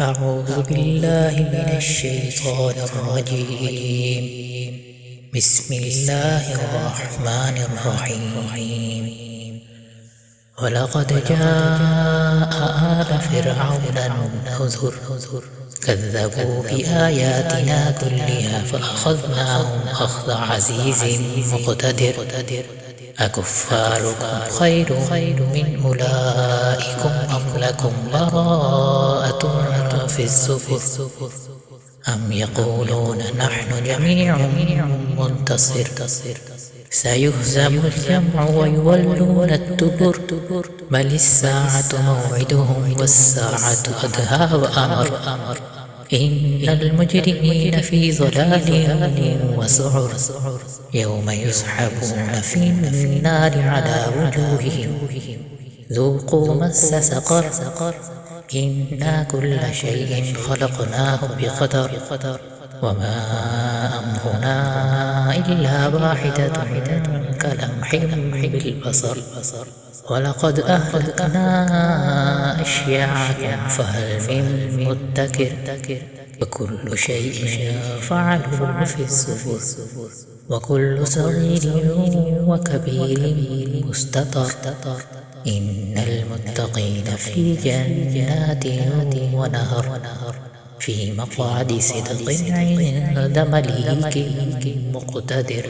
أعوذ بالله من الشيطان الرجيم. بسم الله الرحمن الرحيم. ولقد جاء آل فرعون النذر كذبوا بآياتنا كلها فأخذناهم أخذ عزيز مقتدر. أكفاركم خير من أولئكم أم لكم براءة في الزبر أم يقولون نحن جميع منتصر سيهزم الجمع ويولون الدبر بل الساعة موعدهم والساعة أدهى وأمر إن المجرمين في ضلال وسعر يوم يسحبون في النار على وجوههم ذوقوا مس سقر إنا كل شيء خلقناه بقدر وما أمرنا إلا واحدة كلمح بالبصر ولقد أهلكنا أشياعكم فهل من مدكر وكل شيء فعلوه في الزبر وكل صغير وكبير مستطر إن المتقين في جنات ونهر في مقعد صدق عند مليك مقتدر.